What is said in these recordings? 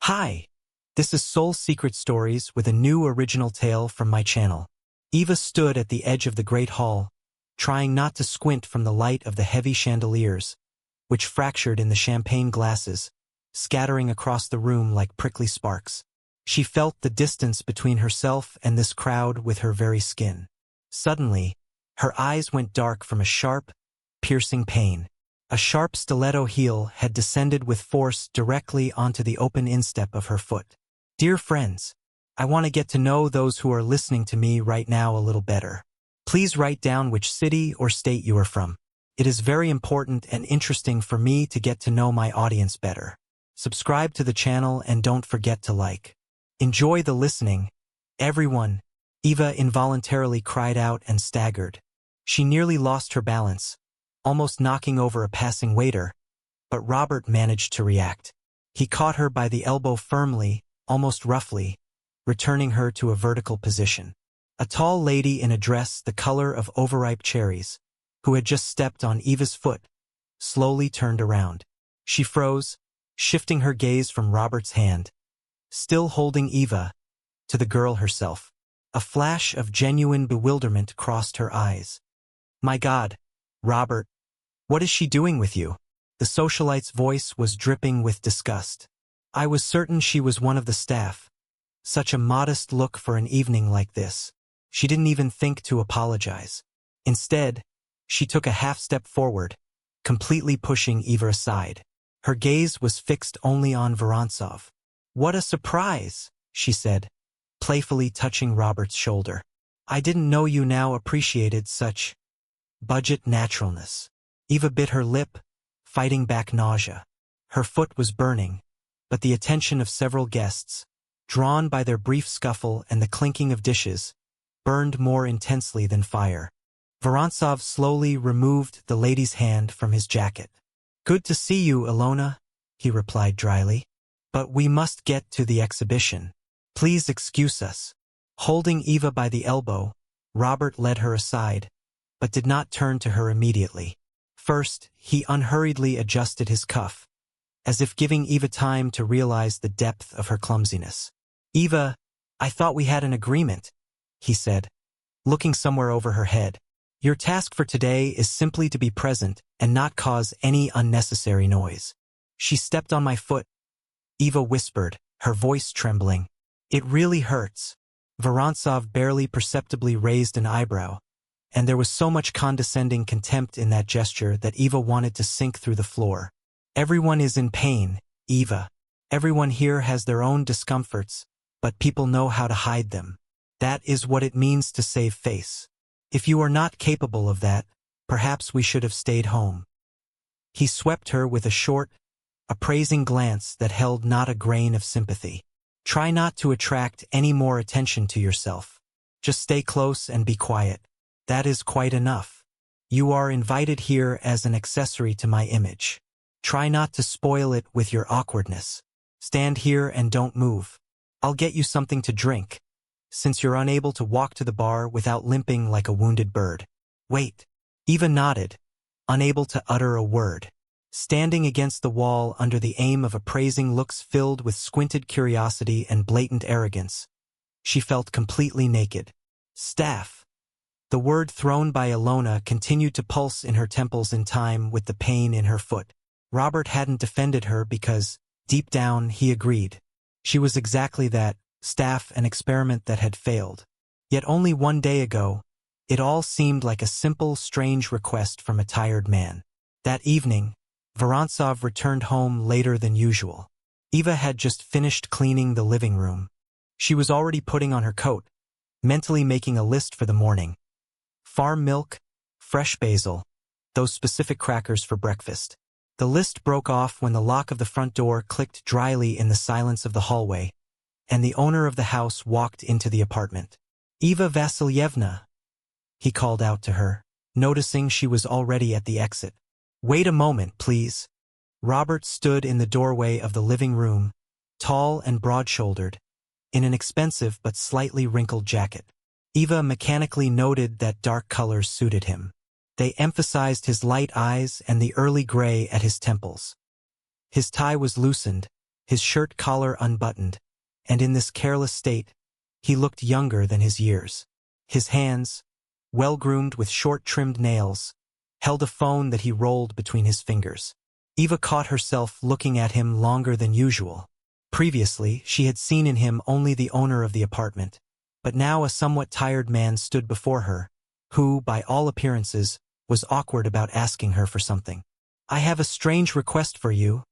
Hi, this is Soul Secret Stories with a new original tale from my channel. Eva stood at the edge of the great hall, trying not to squint from the light of the heavy chandeliers, which fractured in the champagne glasses, scattering across the room like prickly sparks. She felt the distance between herself and this crowd with her very skin. Suddenly, her eyes went dark from a sharp, piercing pain. A sharp stiletto heel had descended with force directly onto the open instep of her foot. Dear friends, I want to get to know those who are listening to me right now a little better. Please write down which city or state you are from. It is very important and interesting for me to get to know my audience better. Subscribe to the channel and don't forget to like. Enjoy the listening. Everyone, Eva involuntarily cried out and staggered. She nearly lost her balance, almost knocking over a passing waiter, but Robert managed to react. He caught her by the elbow firmly, almost roughly, returning her to a vertical position. A tall lady in a dress the color of overripe cherries, who had just stepped on Eva's foot, slowly turned around. She froze, shifting her gaze from Robert's hand, still holding Eva, to the girl herself. A flash of genuine bewilderment crossed her eyes. My God, Robert, what is she doing with you? The socialite's voice was dripping with disgust. I was certain she was one of the staff. Such a modest look for an evening like this. She didn't even think to apologize. Instead, she took a half-step forward, completely pushing Eva aside. Her gaze was fixed only on Vorontsov. What a surprise, she said, playfully touching Robert's shoulder. I didn't know you now appreciated such budget naturalness. Eva bit her lip, fighting back nausea. Her foot was burning, but the attention of several guests, drawn by their brief scuffle and the clinking of dishes, burned more intensely than fire. Vorontsov slowly removed the lady's hand from his jacket. Good to see you, Ilona, he replied dryly. But we must get to the exhibition. Please excuse us. Holding Eva by the elbow, Robert led her aside, but did not turn to her immediately. First, he unhurriedly adjusted his cuff, as if giving Eva time to realize the depth of her clumsiness. Eva, I thought we had an agreement, he said, looking somewhere over her head. Your task for today is simply to be present and not cause any unnecessary noise. She stepped on my foot, Eva whispered, her voice trembling. It really hurts. Vorontsov barely perceptibly raised an eyebrow, and there was so much condescending contempt in that gesture that Eva wanted to sink through the floor. Everyone is in pain, Eva. Everyone here has their own discomforts, but people know how to hide them. That is what it means to save face. If you are not capable of that, perhaps we should have stayed home. He swept her with a short, appraising glance that held not a grain of sympathy. Try not to attract any more attention to yourself. Just stay close and be quiet. That is quite enough. You are invited here as an accessory to my image. Try not to spoil it with your awkwardness. Stand here and don't move. I'll get you something to drink, since you're unable to walk to the bar without limping like a wounded bird. Wait. Eva nodded, unable to utter a word. Standing against the wall under the aim of appraising looks filled with squinted curiosity and blatant arrogance, she felt completely naked. Staff. The word thrown by Ilona continued to pulse in her temples in time with the pain in her foot. Robert hadn't defended her because, deep down, he agreed. She was exactly that, staff, an experiment that had failed. Yet only one day ago, it all seemed like a simple, strange request from a tired man. That evening, Vorontsov returned home later than usual. Eva had just finished cleaning the living room. She was already putting on her coat, mentally making a list for the morning. Farm milk, fresh basil, those specific crackers for breakfast. The list broke off when the lock of the front door clicked dryly in the silence of the hallway, and the owner of the house walked into the apartment. Eva Vasilyevna, he called out to her, noticing she was already at the exit. Wait a moment, please. Robert stood in the doorway of the living room, tall and broad-shouldered, in an expensive but slightly wrinkled jacket. Eva mechanically noted that dark colors suited him. They emphasized his light eyes and the early gray at his temples. His tie was loosened, his shirt collar unbuttoned, and in this careless state, he looked younger than his years. His hands, well-groomed with short-trimmed nails, held a phone that he rolled between his fingers. Eva caught herself looking at him longer than usual. Previously, she had seen in him only the owner of the apartment, but now a somewhat tired man stood before her, who, by all appearances, was awkward about asking her for something. "I have a strange request for you,"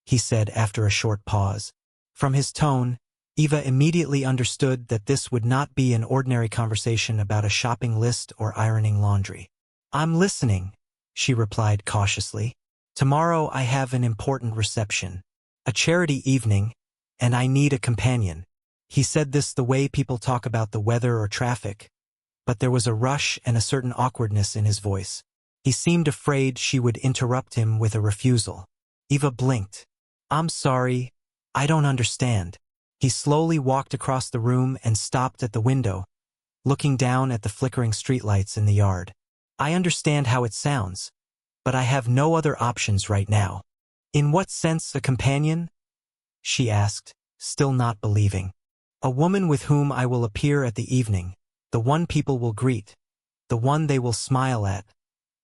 he said after a short pause. From his tone, Eva immediately understood that this would not be an ordinary conversation about a shopping list or ironing laundry. "I'm listening," she replied cautiously. "Tomorrow I have an important reception, a charity evening, and I need a companion." He said this the way people talk about the weather or traffic, but there was a rush and a certain awkwardness in his voice. He seemed afraid she would interrupt him with a refusal. Eva blinked. "I'm sorry, I don't understand." He slowly walked across the room and stopped at the window, looking down at the flickering streetlights in the yard. "I understand how it sounds, but I have no other options right now." "In what sense a companion?" she asked, still not believing. "A woman with whom I will appear at the evening, the one people will greet, the one they will smile at,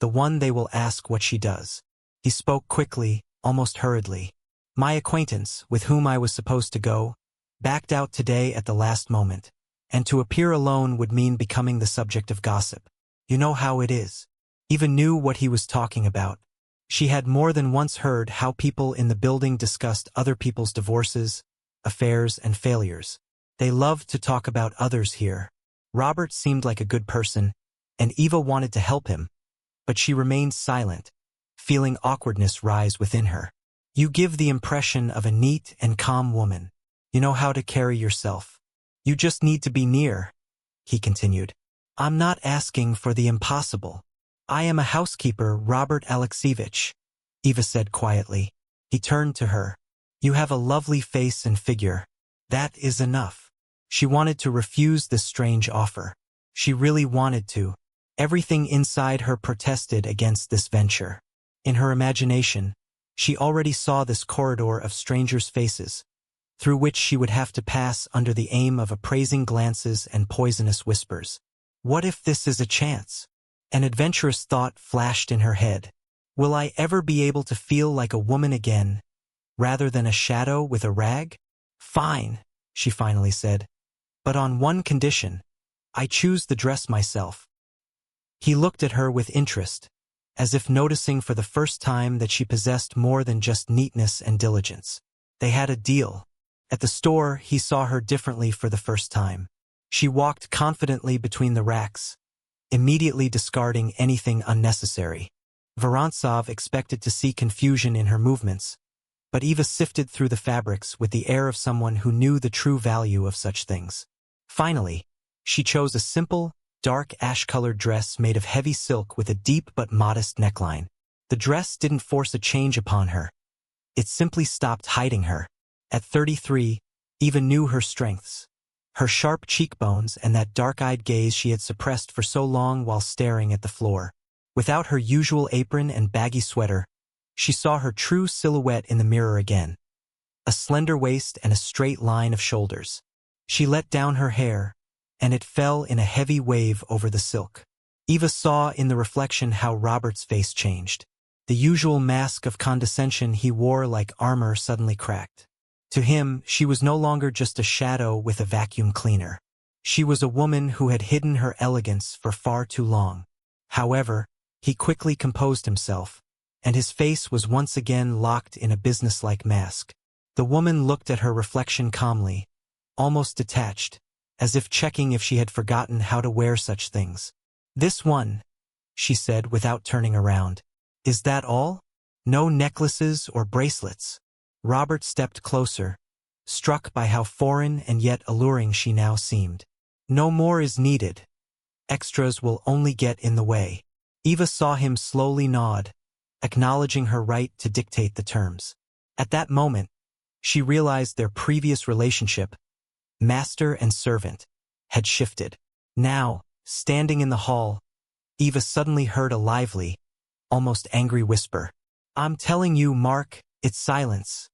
the one they will ask what she does." He spoke quickly, almost hurriedly. "My acquaintance, with whom I was supposed to go, backed out today at the last moment, and to appear alone would mean becoming the subject of gossip. You know how it is." Eva knew what he was talking about. She had more than once heard how people in the building discussed other people's divorces, affairs, and failures. They loved to talk about others here. Robert seemed like a good person, and Eva wanted to help him, but she remained silent, feeling awkwardness rise within her. "You give the impression of a neat and calm woman. You know how to carry yourself. You just need to be near," he continued. "I'm not asking for the impossible. I am a housekeeper, Robert Alexievich," Eva said quietly. He turned to her. "You have a lovely face and figure. That is enough." She wanted to refuse this strange offer. She really wanted to. Everything inside her protested against this venture. In her imagination, she already saw this corridor of strangers' faces, through which she would have to pass under the aim of appraising glances and poisonous whispers. What if this is a chance? An adventurous thought flashed in her head. Will I ever be able to feel like a woman again, rather than a shadow with a rag? "Fine," she finally said. "But on one condition. I choose the dress myself." He looked at her with interest, as if noticing for the first time that she possessed more than just neatness and diligence. They had a deal. At the store, he saw her differently for the first time. She walked confidently between the racks, immediately discarding anything unnecessary. Vorontsov expected to see confusion in her movements, but Eva sifted through the fabrics with the air of someone who knew the true value of such things. Finally, she chose a simple, dark ash-colored dress made of heavy silk with a deep but modest neckline. The dress didn't force a change upon her. It simply stopped hiding her. At 33, Eva knew her strengths. Her sharp cheekbones and that dark-eyed gaze she had suppressed for so long while staring at the floor. Without her usual apron and baggy sweater, she saw her true silhouette in the mirror again. A slender waist and a straight line of shoulders. She let down her hair, and it fell in a heavy wave over the silk. Eva saw in the reflection how Robert's face changed. The usual mask of condescension he wore like armor suddenly cracked. To him, she was no longer just a shadow with a vacuum cleaner. She was a woman who had hidden her elegance for far too long. However, he quickly composed himself, and his face was once again locked in a businesslike mask. The woman looked at her reflection calmly, almost detached, as if checking if she had forgotten how to wear such things. "This one," she said without turning around. "Is that all? No necklaces or bracelets?" Robert stepped closer, struck by how foreign and yet alluring she now seemed. "No more is needed. Extras will only get in the way." Eva saw him slowly nod, acknowledging her right to dictate the terms. At that moment, she realized their previous relationship, master and servant, had shifted. Now, standing in the hall, Eva suddenly heard a lively, almost angry whisper. "I'm telling you, Mark, it's silence.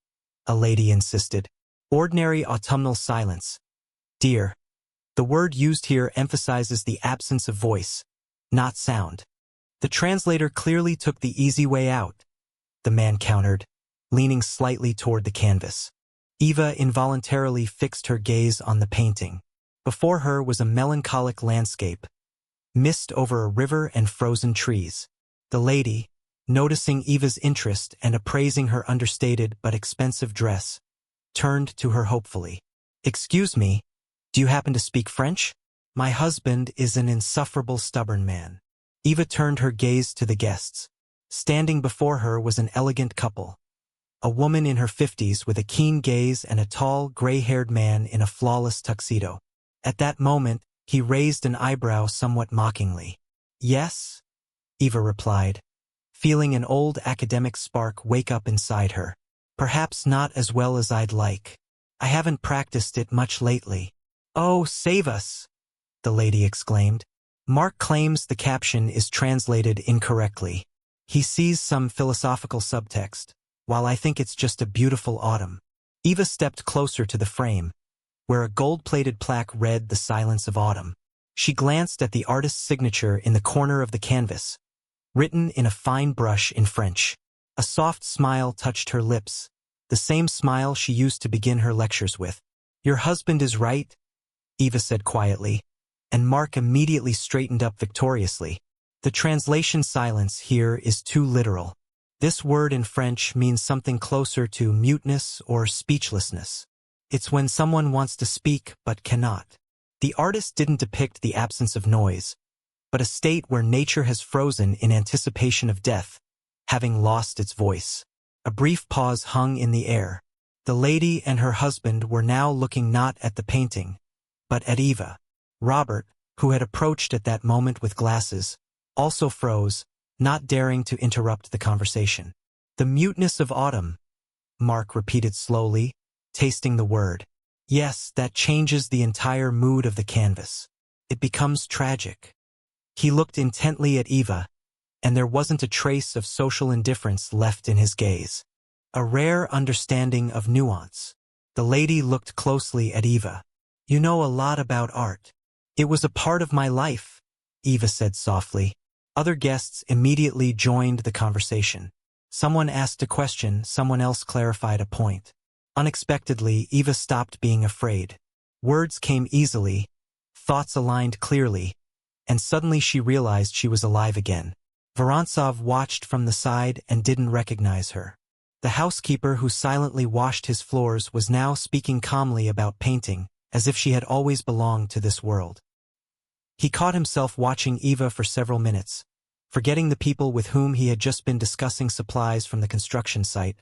a lady insisted. Ordinary autumnal silence. Dear. The word used here emphasizes the absence of voice, not sound. The translator clearly took the easy way out, the man countered, leaning slightly toward the canvas. Eva involuntarily fixed her gaze on the painting. Before her was a melancholic landscape, mist over a river and frozen trees. The lady, noticing Eva's interest and appraising her understated but expensive dress, turned to her hopefully. Excuse me, do you happen to speak French? My husband is an insufferable stubborn man. Eva turned her gaze to the guests. Standing before her was an elegant couple. A woman in her 50s with a keen gaze and a tall, gray-haired man in a flawless tuxedo. At that moment, he raised an eyebrow somewhat mockingly. Yes? Eva replied, feeling an old academic spark wake up inside her. Perhaps not as well as I'd like. I haven't practiced it much lately. Oh, save us! The lady exclaimed. Mark claims the caption is translated incorrectly. He sees some philosophical subtext, while I think it's just a beautiful autumn. Eva stepped closer to the frame, where a gold-plated plaque read The Silence of Autumn. She glanced at the artist's signature in the corner of the canvas, written in a fine brush in French. A soft smile touched her lips, the same smile she used to begin her lectures with. Your husband is right, Eva said quietly, and Mark immediately straightened up victoriously. The translation silence here is too literal. This word in French means something closer to muteness or speechlessness. It's when someone wants to speak but cannot. The artist didn't depict the absence of noise, but a state where nature has frozen in anticipation of death, having lost its voice. A brief pause hung in the air. The lady and her husband were now looking not at the painting, but at Eva. Robert, who had approached at that moment with glasses, also froze, not daring to interrupt the conversation. The muteness of autumn, Mark repeated slowly, tasting the word. Yes, that changes the entire mood of the canvas. It becomes tragic. He looked intently at Eva, and there wasn't a trace of social indifference left in his gaze. A rare understanding of nuance. The lady looked closely at Eva. You know a lot about art. It was a part of my life, Eva said softly. Other guests immediately joined the conversation. Someone asked a question, someone else clarified a point. Unexpectedly, Eva stopped being afraid. Words came easily, thoughts aligned clearly, and suddenly she realized she was alive again. Vorontsov watched from the side and didn't recognize her. The housekeeper who silently washed his floors was now speaking calmly about painting, as if she had always belonged to this world. He caught himself watching Eva for several minutes, forgetting the people with whom he had just been discussing supplies from the construction site,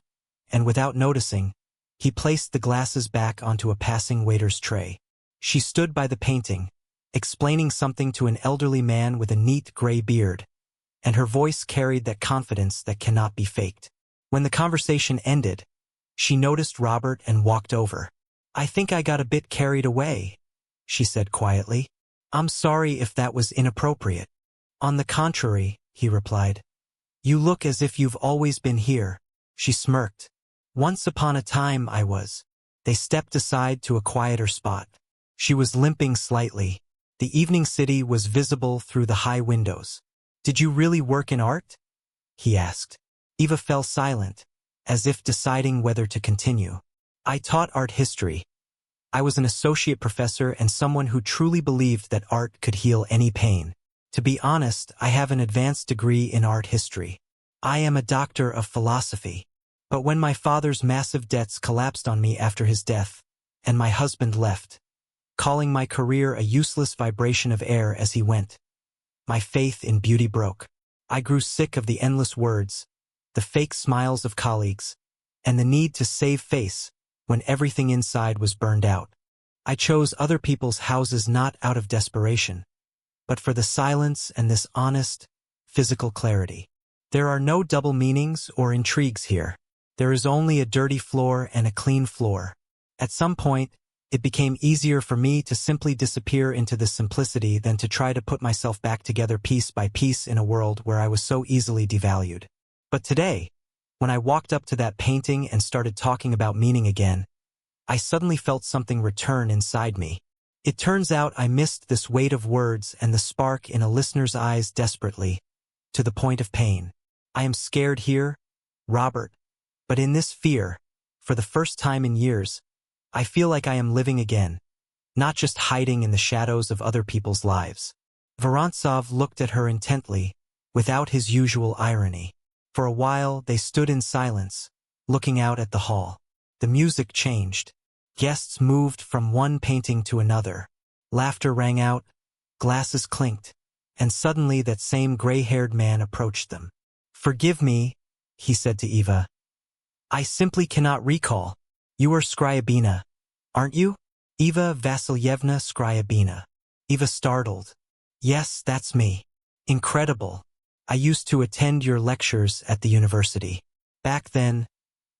and without noticing, he placed the glasses back onto a passing waiter's tray. She stood by the painting, explaining something to an elderly man with a neat gray beard, and her voice carried that confidence that cannot be faked. When the conversation ended, she noticed Robert and walked over. I think I got a bit carried away, she said quietly. I'm sorry if that was inappropriate. On the contrary, he replied. You look as if you've always been here, she smirked. Once upon a time I was. They stepped aside to a quieter spot. She was limping slightly. The evening city was visible through the high windows. Did you really work in art? He asked. Eva fell silent, as if deciding whether to continue. I taught art history. I was an associate professor and someone who truly believed that art could heal any pain. To be honest, I have an advanced degree in art history. I am a doctor of philosophy. But when my father's massive debts collapsed on me after his death, and my husband left, calling my career a useless vibration of air as he went, my faith in beauty broke. I grew sick of the endless words, the fake smiles of colleagues, and the need to save face when everything inside was burned out. I chose other people's houses not out of desperation, but for the silence and this honest, physical clarity. There are no double meanings or intrigues here. There is only a dirty floor and a clean floor. At some point, it became easier for me to simply disappear into this simplicity than to try to put myself back together piece by piece in a world where I was so easily devalued. But today, When I walked up to that painting and started talking about meaning again, I suddenly felt something return inside me. It turns out I missed this weight of words and the spark in a listener's eyes desperately, to the point of pain. I am scared here, Robert, but in this fear, for the first time in years, I feel like I am living again, not just hiding in the shadows of other people's lives. Vorontsov looked at her intently, without his usual irony. For a while they stood in silence, looking out at the hall. The music changed. Guests moved from one painting to another. Laughter rang out, glasses clinked, and suddenly that same gray-haired man approached them. "Forgive me," he said to Eva. "I simply cannot recall. You are Skryabina, aren't you? Eva Vasilyevna Skryabina." Eva startled. "Yes, that's me. Incredible. I used to attend your lectures at the university. Back then,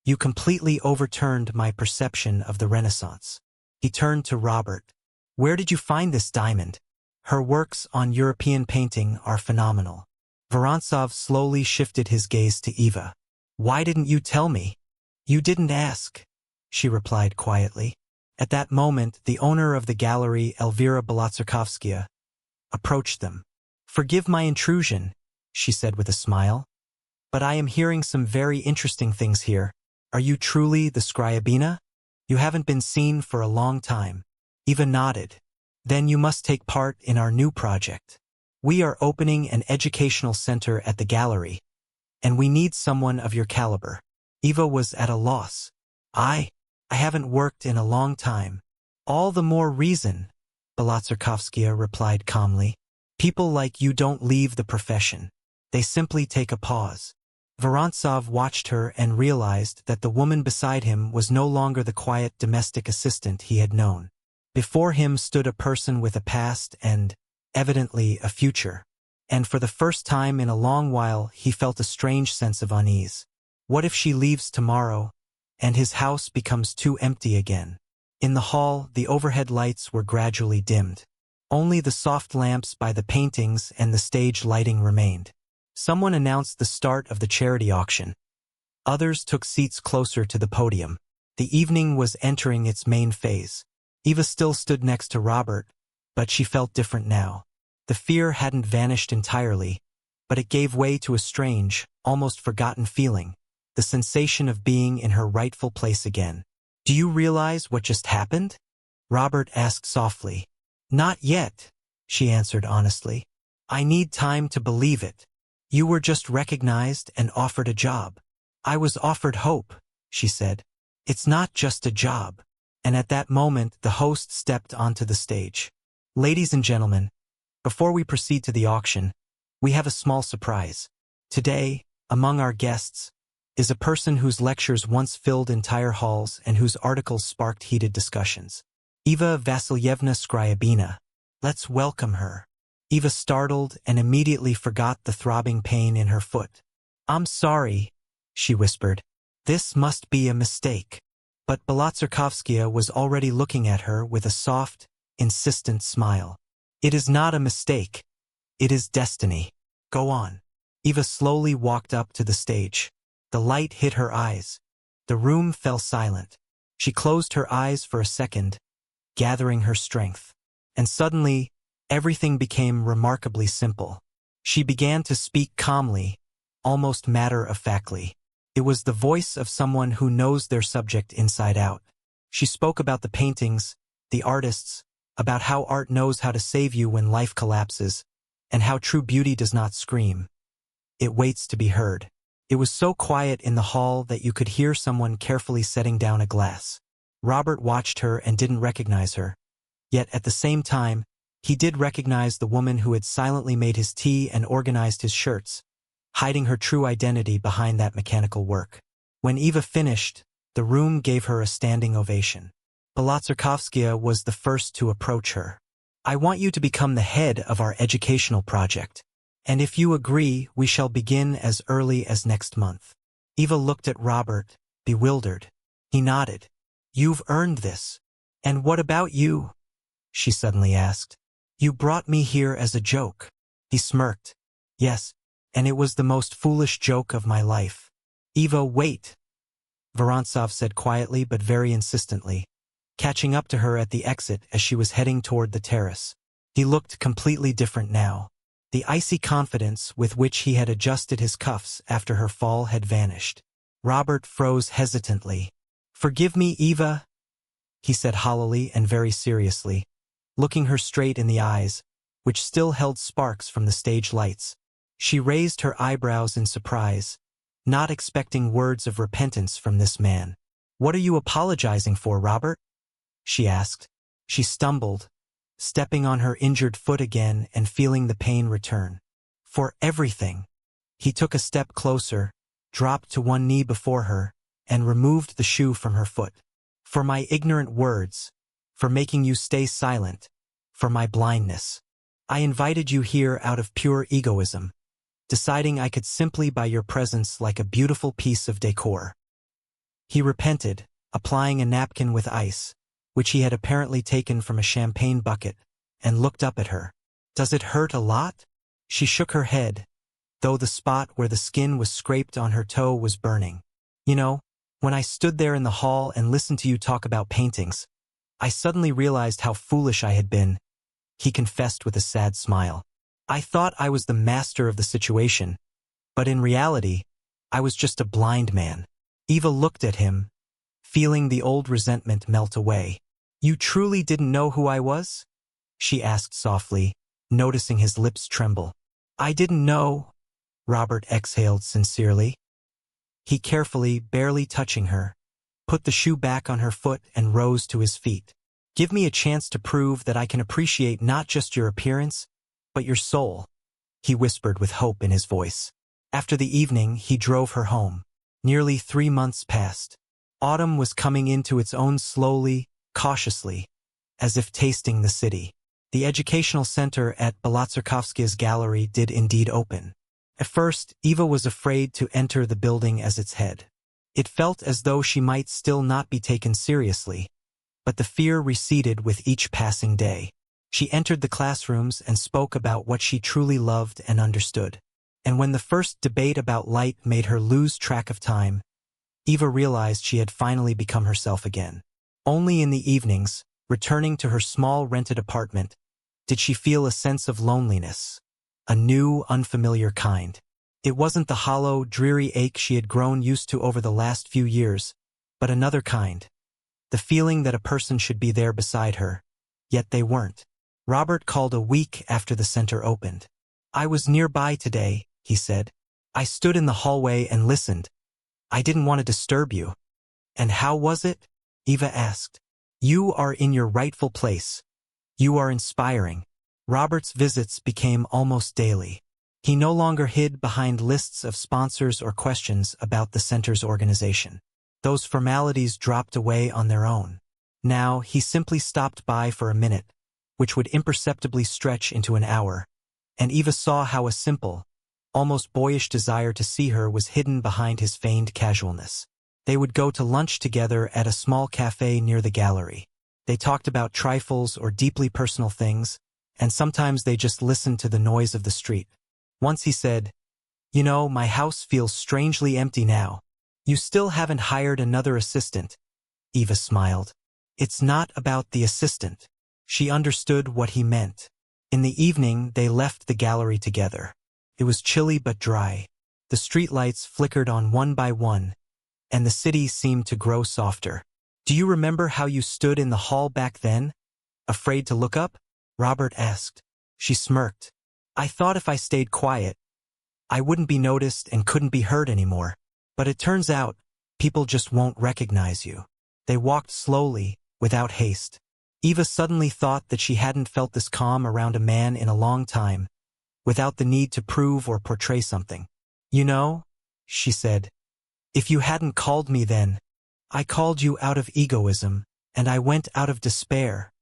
you completely overturned my perception of the Renaissance." He turned to Robert. "Where did you find this diamond? Her works on European painting are phenomenal." Vorontsov slowly shifted his gaze to Eva. "Why didn't you tell me?" "You didn't ask," she replied quietly. At that moment, the owner of the gallery, Elvira Balatsarkovskaya, approached them. "Forgive my intrusion," she said with a smile, "but I am hearing some very interesting things here. Are you truly the Skryabina? You haven't been seen for a long time." Eva nodded. "Then you must take part in our new project. We are opening an educational center at the gallery, and we need someone of your caliber." Eva was at a loss. I haven't worked in a long time." "All the more reason," Balatsarkovskaya replied calmly. "People like you don't leave the profession. They simply take a pause." Vorontsov watched her and realized that the woman beside him was no longer the quiet domestic assistant he had known. Before him stood a person with a past and, evidently, a future. And for the first time in a long while he felt a strange sense of unease. What if she leaves tomorrow, and his house becomes too empty again? In the hall, the overhead lights were gradually dimmed. Only the soft lamps by the paintings and the stage lighting remained. Someone announced the start of the charity auction. Others took seats closer to the podium. The evening was entering its main phase. Eva still stood next to Robert, but she felt different now. The fear hadn't vanished entirely, but it gave way to a strange, almost forgotten feeling, the sensation of being in her rightful place again. "Do you realize what just happened?" Robert asked softly. "Not yet," she answered honestly. "I need time to believe it. You were just recognized and offered a job." "I was offered hope," she said. "It's not just a job." And at that moment, the host stepped onto the stage. "Ladies and gentlemen, before we proceed to the auction, we have a small surprise. Today, among our guests, is a person whose lectures once filled entire halls and whose articles sparked heated discussions. Eva Vasilyevna Skryabina. Let's welcome her." Eva startled and immediately forgot the throbbing pain in her foot. "I'm sorry," she whispered. "This must be a mistake." But Balatsarkovskaya was already looking at her with a soft, insistent smile. "It is not a mistake. It is destiny. Go on." Eva slowly walked up to the stage. The light hit her eyes. The room fell silent. She closed her eyes for a second, gathering her strength. And suddenly, everything became remarkably simple. She began to speak calmly, almost matter-of-factly. It was the voice of someone who knows their subject inside out. She spoke about the paintings, the artists, about how art knows how to save you when life collapses, and how true beauty does not scream. It waits to be heard. It was so quiet in the hall that you could hear someone carefully setting down a glass. Robert watched her and didn't recognize her. Yet at the same time, he did recognize the woman who had silently made his tea and organized his shirts, hiding her true identity behind that mechanical work. When Eva finished, the room gave her a standing ovation. Balatsarkovskaya was the first to approach her. "I want you to become the head of our educational project. And if you agree, we shall begin as early as next month." Eva looked at Robert, bewildered. He nodded. "You've earned this." "And what about you?" she suddenly asked. "You brought me here as a joke." He smirked. "Yes, and it was the most foolish joke of my life. Eva, wait, Vorontsov said quietly but very insistently, catching up to her at the exit as she was heading toward the terrace. He looked completely different now. The icy confidence with which he had adjusted his cuffs after her fall had vanished. Robert froze hesitantly. "Forgive me, Eva," he said hollowly and very seriously, looking her straight in the eyes, which still held sparks from the stage lights. She raised her eyebrows in surprise, not expecting words of repentance from this man. "What are you apologizing for, Robert?" she asked. She stumbled, stepping on her injured foot again and feeling the pain return. "For everything." He took a step closer, dropped to one knee before her, and removed the shoe from her foot. "For my ignorant words, for making you stay silent, for my blindness. I invited you here out of pure egoism, deciding I could simply buy your presence like a beautiful piece of decor." He repented, applying a napkin with ice, which he had apparently taken from a champagne bucket, and looked up at her. "Does it hurt a lot?" She shook her head, though the spot where the skin was scraped on her toe was burning. "You know, when I stood there in the hall and listened to you talk about paintings, I suddenly realized how foolish I had been," he confessed with a sad smile. "I thought I was the master of the situation, but in reality, I was just a blind man." Eva looked at him, feeling the old resentment melt away. "You truly didn't know who I was?" she asked softly, noticing his lips tremble. "I didn't know," Robert exhaled sincerely. He carefully, barely touching her, put the shoe back on her foot and rose to his feet. "Give me a chance to prove that I can appreciate not just your appearance, but your soul," he whispered with hope in his voice. After the evening, he drove her home. Nearly 3 months passed. Autumn was coming into its own slowly, cautiously, as if tasting the city. The educational center at Balatsarkovska's gallery did indeed open. At first, Eva was afraid to enter the building as its head. It felt as though she might still not be taken seriously, but the fear receded with each passing day. She entered the classrooms and spoke about what she truly loved and understood. And when the first debate about light made her lose track of time, Eva realized she had finally become herself again. Only in the evenings, returning to her small rented apartment, did she feel a sense of loneliness, a new, unfamiliar kind. It wasn't the hollow, dreary ache she had grown used to over the last few years, but another kind. The feeling that a person should be there beside her, yet they weren't. Robert called a week after the center opened. "I was nearby today," he said. "I stood in the hallway and listened. I didn't want to disturb you." "And how was it?" Eva asked. "You are in your rightful place. You are inspiring." Robert's visits became almost daily. He no longer hid behind lists of sponsors or questions about the center's organization. Those formalities dropped away on their own. Now, he simply stopped by for a minute, which would imperceptibly stretch into an hour, and Eva saw how a simple, almost boyish desire to see her was hidden behind his feigned casualness. They would go to lunch together at a small cafe near the gallery. They talked about trifles or deeply personal things, and sometimes they just listened to the noise of the street. Once he said, "You know, my house feels strangely empty now. You still haven't hired another assistant." Eva smiled. "It's not about the assistant." She understood what he meant. In the evening, they left the gallery together. It was chilly but dry. The streetlights flickered on one by one, and the city seemed to grow softer. "Do you remember how you stood in the hall back then, afraid to look up?" Robert asked. She smirked. "I thought if I stayed quiet, I wouldn't be noticed and couldn't be heard anymore. But it turns out, people just won't recognize you." They walked slowly, without haste. Eva suddenly thought that she hadn't felt this calm around a man in a long time, without the need to prove or portray something. "You know," she said, "if you hadn't called me then, I called you out of egoism, and I went out of despair,"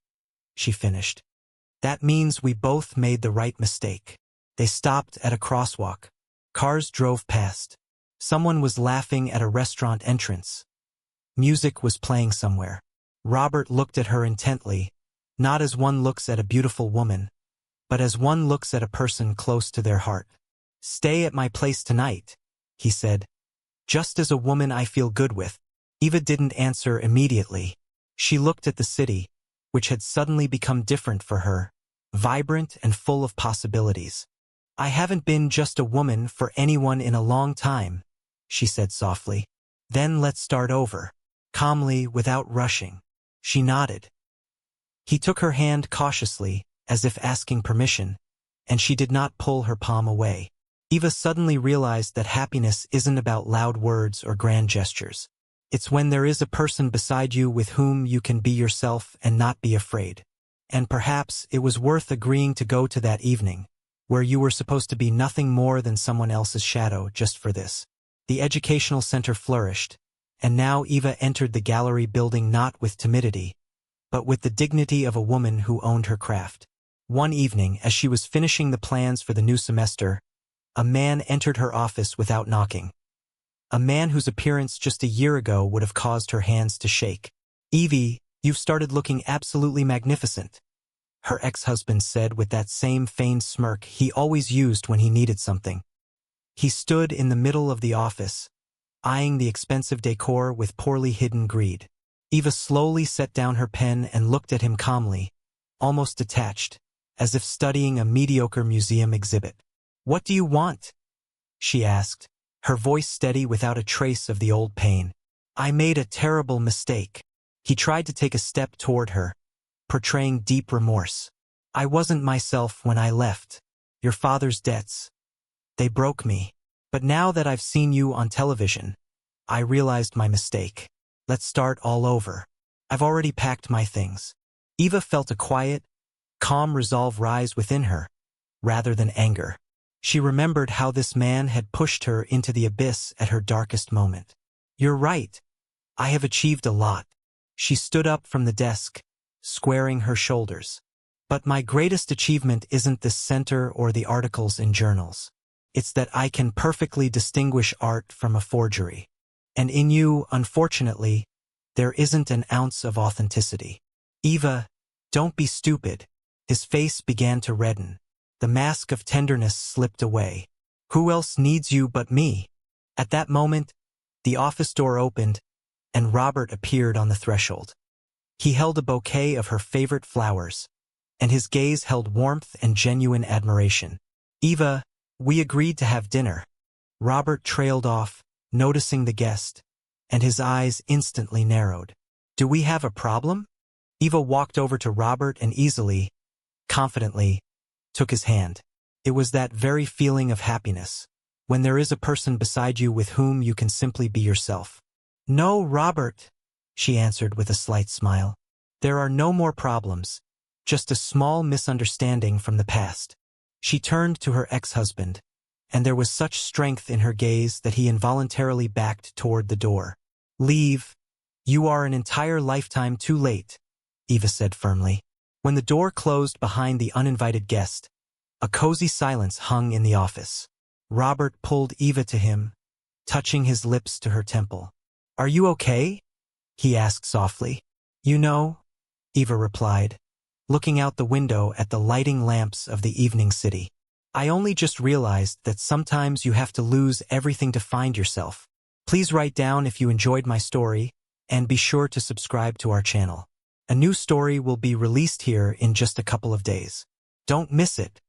she finished. "That means we both made the right mistake." They stopped at a crosswalk. Cars drove past. Someone was laughing at a restaurant entrance. Music was playing somewhere. Robert looked at her intently, not as one looks at a beautiful woman, but as one looks at a person close to their heart. "Stay at my place tonight," he said. Just as a woman I feel good with. Eva didn't answer immediately. She looked at the city, which had suddenly become different for her, vibrant and full of possibilities. I haven't been just a woman for anyone in a long time, she said softly. Then let's start over. Calmly, without rushing. She nodded. He took her hand cautiously, as if asking permission, and she did not pull her palm away. Eva suddenly realized that happiness isn't about loud words or grand gestures. It's when there is a person beside you with whom you can be yourself and not be afraid. And perhaps it was worth agreeing to go to that evening, where you were supposed to be nothing more than someone else's shadow just for this. The educational center flourished, and now Eva entered the gallery building not with timidity, but with the dignity of a woman who owned her craft. One evening, as she was finishing the plans for the new semester, a man entered her office without knocking. A man whose appearance just a year ago would have caused her hands to shake. Evie, you've started looking absolutely magnificent, her ex-husband said with that same feigned smirk he always used when he needed something. He stood in the middle of the office, eyeing the expensive decor with poorly hidden greed. Eva slowly set down her pen and looked at him calmly, almost detached, as if studying a mediocre museum exhibit. What do you want? She asked, her voice steady without a trace of the old pain. I made a terrible mistake. He tried to take a step toward her, portraying deep remorse. I wasn't myself when I left. Your father's debts. They broke me. But now that I've seen you on television, I realized my mistake. Let's start all over. I've already packed my things. Eva felt a quiet, calm resolve rise within her, rather than anger. She remembered how this man had pushed her into the abyss at her darkest moment. You're right. I have achieved a lot. She stood up from the desk, squaring her shoulders. But my greatest achievement isn't the center or the articles in journals. It's that I can perfectly distinguish art from a forgery. And in you, unfortunately, there isn't an ounce of authenticity. Eva, don't be stupid. His face began to redden. The mask of tenderness slipped away. Who else needs you but me? At that moment, the office door opened, and Robert appeared on the threshold. He held a bouquet of her favorite flowers, and his gaze held warmth and genuine admiration. Eva, we agreed to have dinner. Robert trailed off, noticing the guest, and his eyes instantly narrowed. Do we have a problem? Eva walked over to Robert and easily, confidently, took his hand. It was that very feeling of happiness, when there is a person beside you with whom you can simply be yourself. No, Robert, she answered with a slight smile. There are no more problems, just a small misunderstanding from the past. She turned to her ex-husband, and there was such strength in her gaze that he involuntarily backed toward the door. Leave. You are an entire lifetime too late, Eva said firmly. When the door closed behind the uninvited guest, a cozy silence hung in the office. Robert pulled Eva to him, touching his lips to her temple. Are you okay? He asked softly. You know, Eva replied, looking out the window at the lighting lamps of the evening city. I only just realized that sometimes you have to lose everything to find yourself. Please write down if you enjoyed my story, and be sure to subscribe to our channel. A new story will be released here in just a couple of days. Don't miss it.